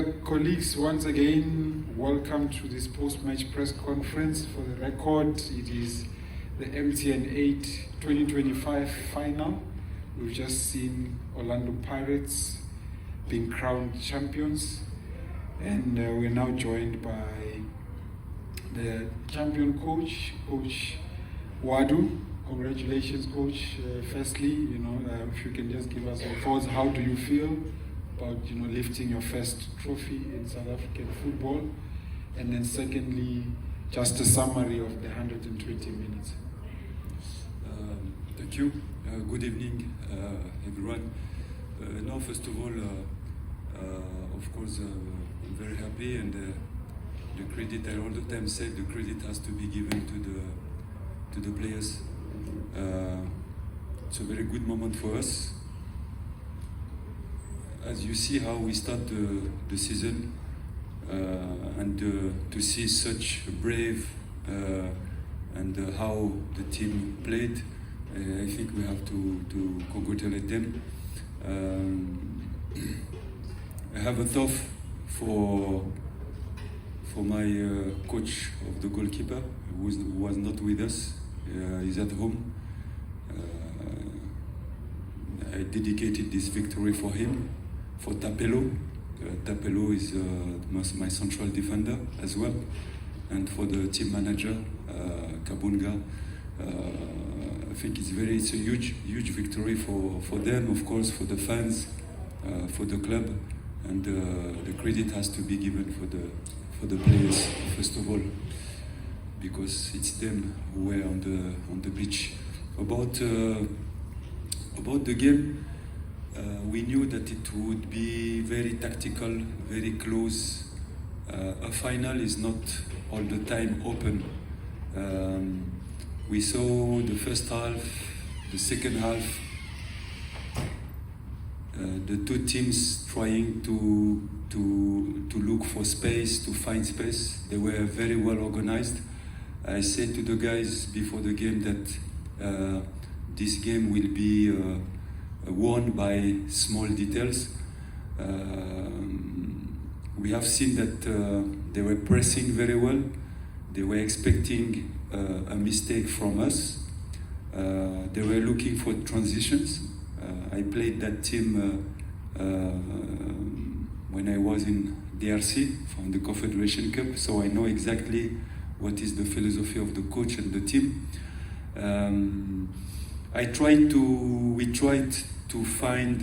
colleagues, once again, welcome to this post-match press conference. For the record, it is the MTN 8 2025 final. We've just seen Orlando Pirates being crowned champions, and we're now joined by the champion coach, Coach Ouaddou. Congratulations, Coach. Firstly, if you can just give us your thoughts, how do you feel about lifting your first trophy in South African football? And then secondly, just a summary of the 120 minutes. Thank you. Good evening, everyone. Now, first of all, of course, I'm very happy, and the credit, I all the time said, the credit has to be given to the players. It's a very good moment for us. As you see how we start the season, and to see such brave and how the team played, I think we have to congratulate them. I have a thought for my coach of the goalkeeper, who was not with us. He's at home. I dedicated this victory for him, for Tapelo. Tapelo is my central defender as well, and for the team manager, Kabunga. I think it's a huge victory for them, of course, for the fans, for the club, and the credit has to be given for the players first of all, because it's them who were on the pitch. About the game, we knew that it would be very tactical, very close. A final is not all the time open. We saw the first half, the second half, the two teams trying to look for space, to find space. They were very well organized. I said to the guys before the game that this game will be won by small details. We have seen that they were pressing very well. They were expecting a mistake from us. They were looking for transitions. I played that team when I was in DRC from the Confederation Cup, so I know exactly what is the philosophy of the coach and the team. We tried to find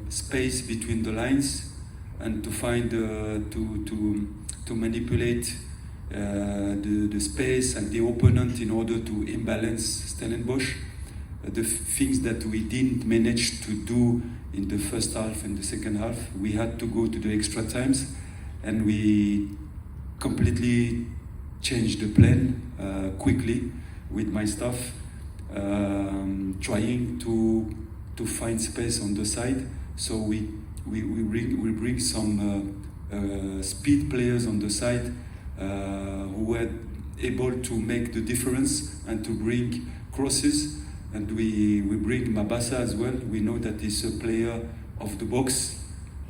space between the lines and to find to manipulate the space and the opponent in order to imbalance Stellenbosch. The things that we didn't manage to do in the first half and the second half, we had to go to the extra times, and we completely changed the plan quickly with my staff, trying to find space on the side. So we bring some speed players on the side who were able to make the difference and to bring crosses. And we bring Mabasa as well. We know that he's a player of the box.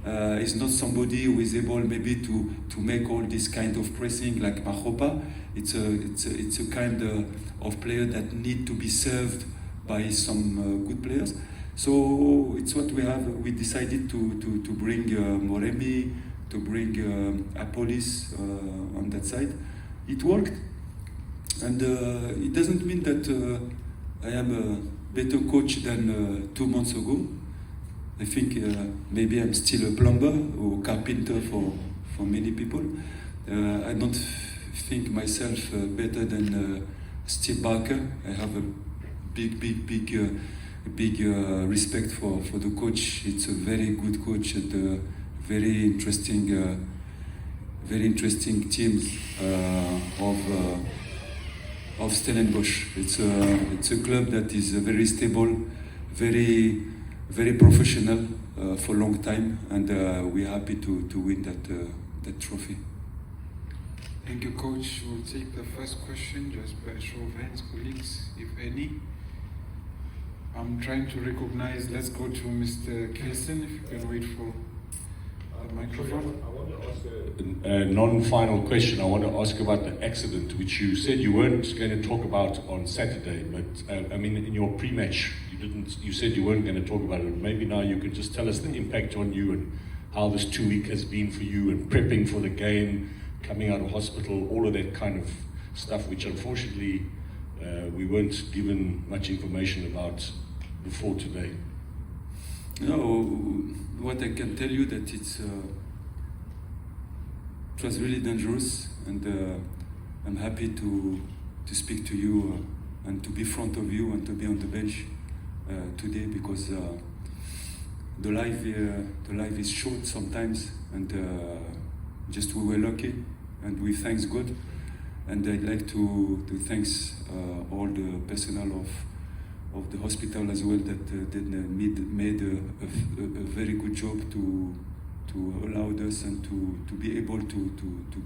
He's not somebody who is able maybe to make all this kind of pressing like Mahopa. It's a kind of player that need to be served by some good players. So it's what we have. We decided to bring Moremi, to bring Apolis on that side. It worked, and it doesn't mean that I am a better coach than 2 months ago. I think maybe I'm still a plumber or carpenter for many people. I don't think myself better than Steve Barker. I have a big respect for the coach. It's a very good coach and a very interesting team of Stellenbosch. It's a club that is very stable, very professional for a long time, and we're happy to win that trophy. Thank you, Coach. We'll take the first question just by show of hands, colleagues, if any. I'm trying to recognize. Let's go to Mr. Kelson, if you can wait for the microphone. I want to a non-final question. I want to ask about the accident, which you said you weren't going to talk about on Saturday, but I mean, in your pre-match, you said you weren't going to talk about it. Maybe now you could just tell us the impact on you and how this 2 week has been for you and prepping for the game, coming out of hospital, all of that kind of stuff, which unfortunately we weren't given much information about before today. No, what I can tell you that it was really dangerous, and I'm happy to speak to you and to be in front of you and to be on the bench today, because the life is short sometimes, and just we were lucky, and we thanks God, and I'd like to thanks all the personnel of the hospital as well that made a very good job to allow us and to be able to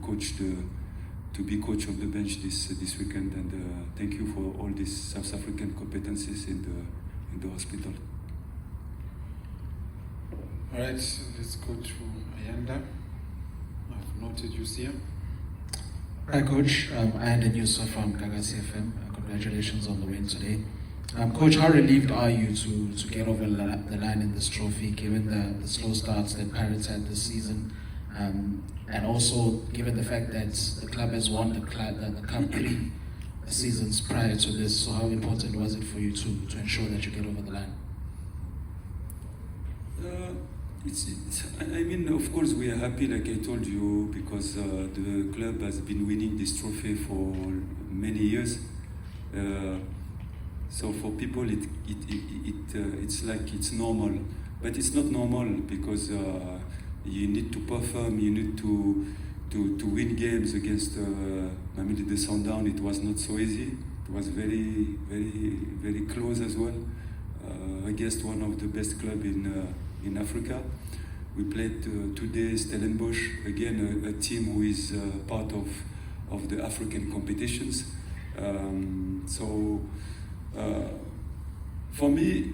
coach to be coach of the bench this weekend, and thank you for all these South African competencies in the hospital. All right, let's go to Ayanda. I've noted you here. Hi, Coach. Ayanda Newsa from Gagasi FM. Congratulations on the win today. Coach, how relieved are you to get over the line in this trophy, given the slow starts that Pirates had this season, and also given the fact that the club has won the Cup 3 seasons prior to this? So how important was it for you to ensure that you get over the line? I mean, of course, we are happy, like I told you, because the club has been winning this trophy for many years. So for people, it's like it's normal, but it's not normal, because you need to perform, you need to win games against. I mean, the Sundown, it was not so easy. It was very, very, very close as well against one of the best clubs in Africa. We played today Stellenbosch, again a team who is part of the African competitions. For me,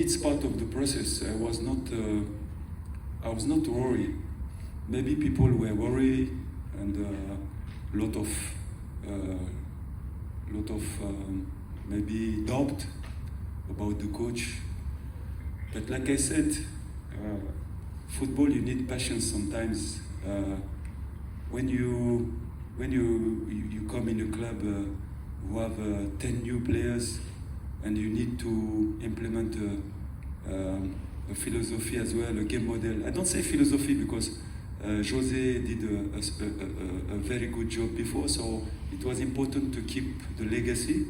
it's part of the process. I was not worried. Maybe people were worried, and lot of maybe doubt about the coach. But like I said, football, you need patience sometimes. When you come in a club who have 10 new players, and you need to implement a philosophy as well, a game model. I don't say philosophy because Jose did a very good job before, so it was important to keep the legacy,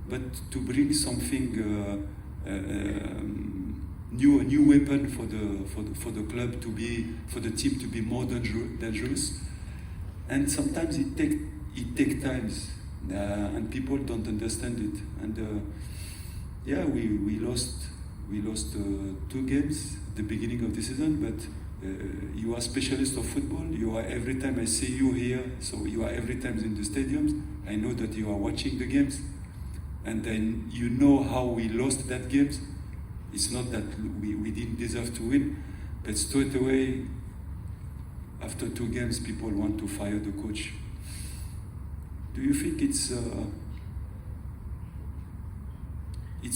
but to bring something a new weapon for the club to be, for the team to be more dangerous. And sometimes it take times, and people don't understand it. And yeah, we lost 2 games at the beginning of the season, but you are a specialist of football. You are, every time I see you here, so you are every time in the stadiums. I know that you are watching the games, and then you know how we lost that game. It's not that we didn't deserve to win, but straight away, after 2 games, people want to fire the coach. Do you think it's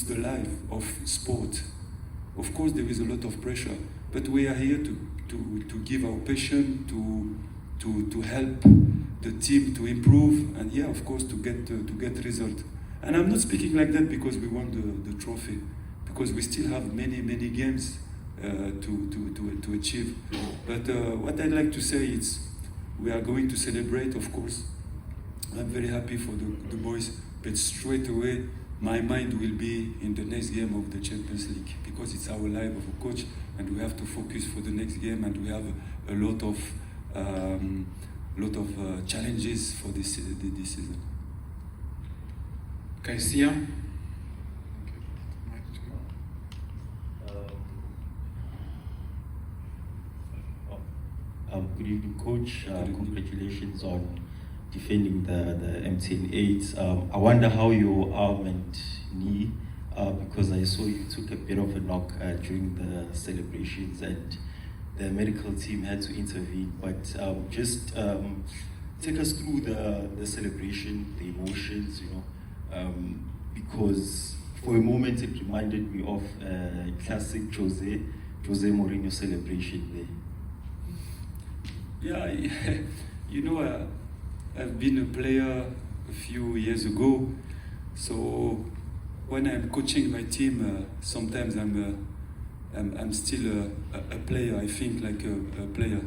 the life of sport? Of course, there is a lot of pressure, but we are here to give our passion, to help the team to improve, and yeah, of course, to get result. And I'm not speaking like that because we won the trophy, because we still have many games to achieve. But what I'd like to say is, we are going to celebrate, of course. I'm very happy for the boys, but straight away, my mind will be in the next game of the Champions League, because it's our life of a coach, and we have to focus for the next game, and we have a lot of challenges for this season. Kaisia? Good evening, Coach. Congratulations on defending the MTN 8. I wonder how your arm and knee, because I saw you took a bit of a knock during the celebrations, and the medical team had to intervene. But just take us through the celebration, the emotions, because for a moment it reminded me of classic Jose Mourinho celebration there. Yeah, I've been a player a few years ago, so when I'm coaching my team, sometimes I'm still a player. I think like a player,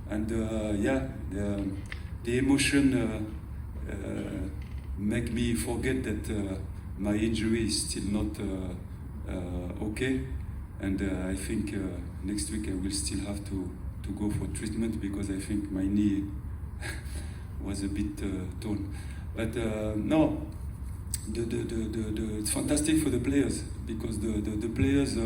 and the emotion make me forget that my injury is still not okay, and I think next week I will still have to go for treatment because I think my knee was a bit torn. But no, it's fantastic for the players because the players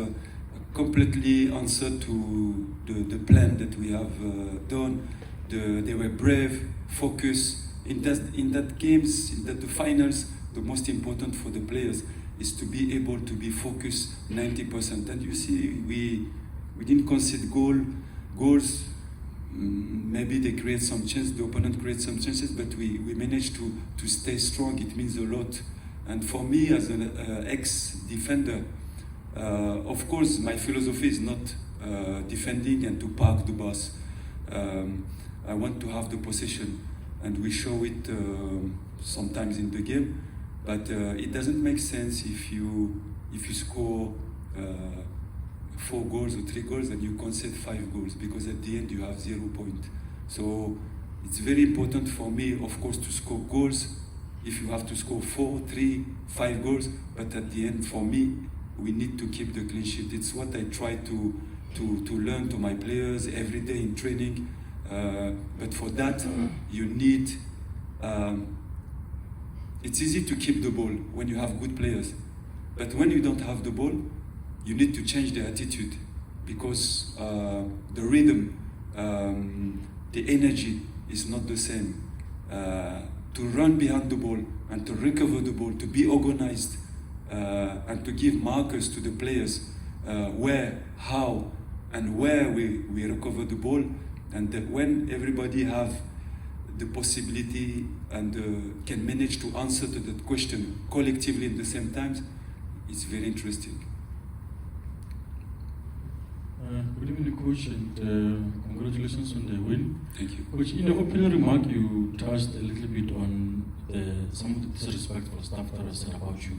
completely answered to the plan that we have done. They were brave, focused. In that games, in the finals, the most important for the players is to be able to be focused 90%. And you see, we didn't concede goals. Maybe they create some chances, the opponent creates some chances, but we managed to stay strong. It means a lot. And for me, as an ex-defender, of course, my philosophy is not defending and to park the bus. I want to have the possession, and we show it sometimes in the game. But it doesn't make sense if you score 4 goals or 3 goals and you concede 5 goals, because at the end you have 0 points. So it's very important for me, of course, to score goals. If you have to score 4, 3, 5 goals, but at the end, for me, we need to keep the clean sheet. It's what I try to learn to my players every day in training. But for that, you need. It's easy to keep the ball when you have good players, but when you don't have the ball, you need to change the attitude, because the rhythm, the energy is not the same. To run behind the ball and to recover the ball, to be organized, and to give markers to the players where, how, and where we recover the ball, and when everybody have the possibility and can manage to answer to that question collectively at the same time, it's very interesting. Good evening, Coach, and congratulations on the win. Thank you. Coach, in your opening remark, you touched a little bit on some of the disrespectful stuff that was said about you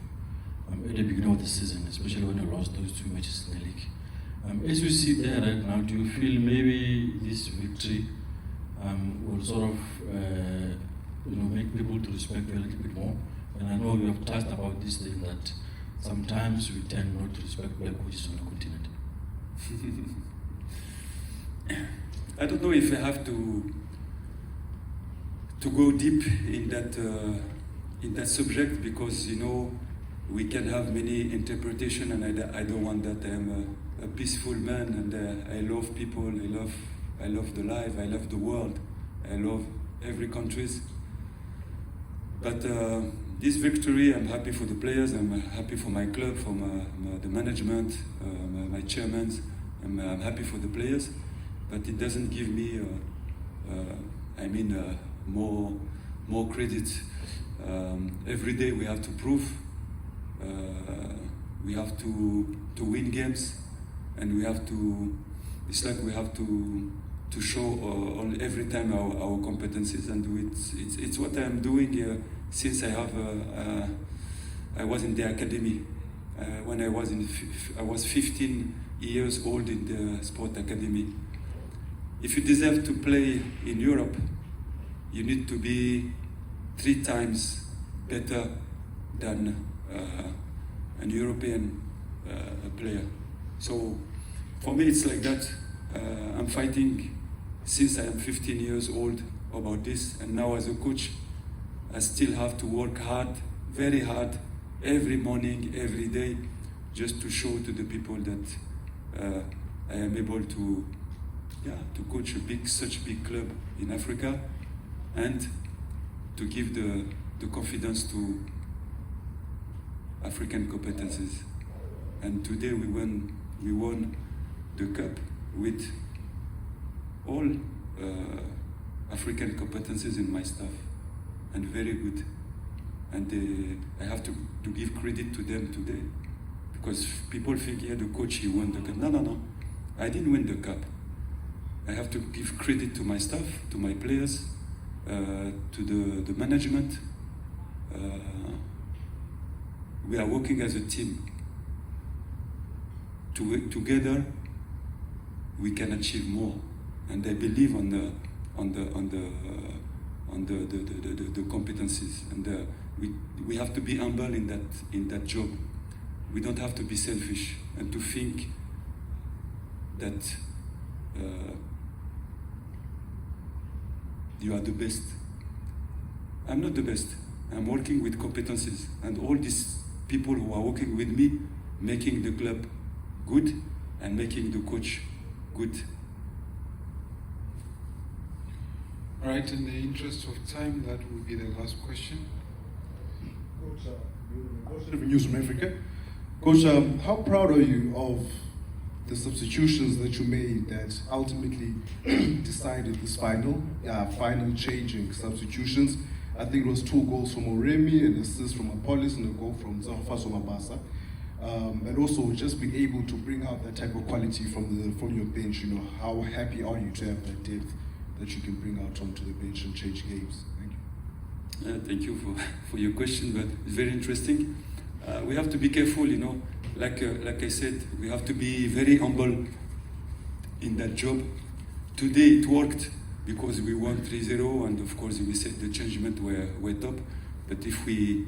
at the beginning of the season, especially when you lost those 2 matches in the league. As you sit there right now, do you feel maybe this victory will sort of make people to respect you a little bit more? And I know you have touched about this thing that sometimes we tend not to respect black coaches on the continent. I don't know if I have to go deep in that subject, because we can have many interpretations, and I don't want that. I am a peaceful man, and I love people. I love the life. I love the world. I love every country. But this victory, I'm happy for the players. I'm happy for my club, for the management, my chairman. I'm happy for the players, but it doesn't give me, more credit. Every day we have to prove. We have to win games, and we have to. It's like we have to show every time our competencies, and it's what I'm doing since I was in the academy. When I was 15 years old in the sport academy. If you deserve to play in Europe, you need to be 3 times better than an European player. So for me, it's like that. I'm fighting since I am 15 years old about this, and now as a coach, I still have to work hard, very hard, every morning, every day, just to show to the people that I am able to coach such big club in Africa, and to give the confidence to African competencies. And today we won the cup with all African competencies in my staff, and very good. And I have to give credit to them today, because people think, yeah, the coach, he won the cup. No. I didn't win the cup. I have to give credit to my staff, to my players, to the management. We are working as a team. Together, we can achieve more, and I believe on the competencies, and we have to be humble in that job. We don't have to be selfish and to think that you are the best. I'm not the best. I'm working with competencies, and all these people who are working with me, making the club good and making the coach good. All right, in the interest of time, that will be the last question. Coach, News from Africa. Coach, how proud are you of the substitutions that you made that ultimately decided this final changing substitutions? I think it was 2 goals from Oremi, an assist from Apollos, and a goal from Zafaso Mabasa. And also just being able to bring out that type of quality from your bench. You know, how happy are you to have that depth that you can bring out onto the bench and change games? Thank you. Thank you for your question, but it's very interesting. We have to be careful, you know. Like I said, we have to be very humble in that job. Today it worked because we won 3-0, and of course we said the changements were top. But if we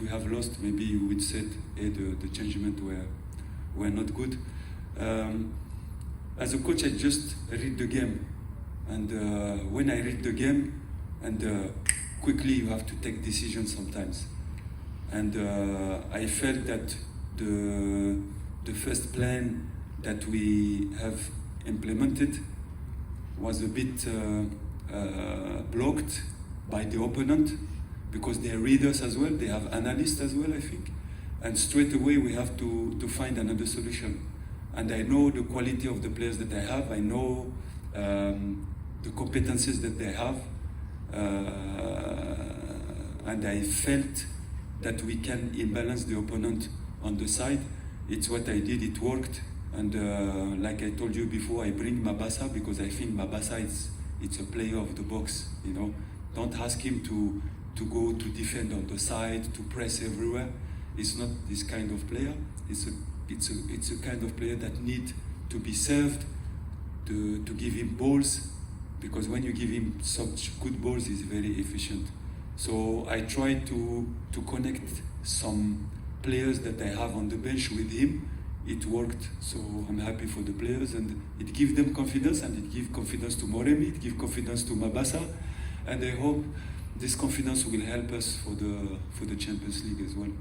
have lost, maybe you would say, hey, the changements were not good. As a coach, I just read the game, and when I read the game, and quickly you have to take decisions sometimes. And I felt that the first plan that we have implemented was a bit blocked by the opponent, because they are readers as well, they have analysts as well, I think. And straight away we have to find another solution. And I know the quality of the players that I have, I know the competencies that they have, and I felt that we can imbalance the opponent on the side. It's what I did, it worked. And like I told you before, I bring Mabasa because I think Mabasa it's a player of the box, you know. Don't ask him to go to defend on the side, to press everywhere. He's not this kind of player. It's a kind of player that need to be served, to give him balls, because when you give him such good balls, he's very efficient. So I try to connect some players that I have on the bench with him. It worked, so I'm happy for the players, and it gives them confidence, and it gives confidence to Moremi, it gives confidence to Mabasa, and I hope this confidence will help us for the Champions League as well.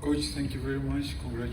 Coach, thank you very much. Congratulations.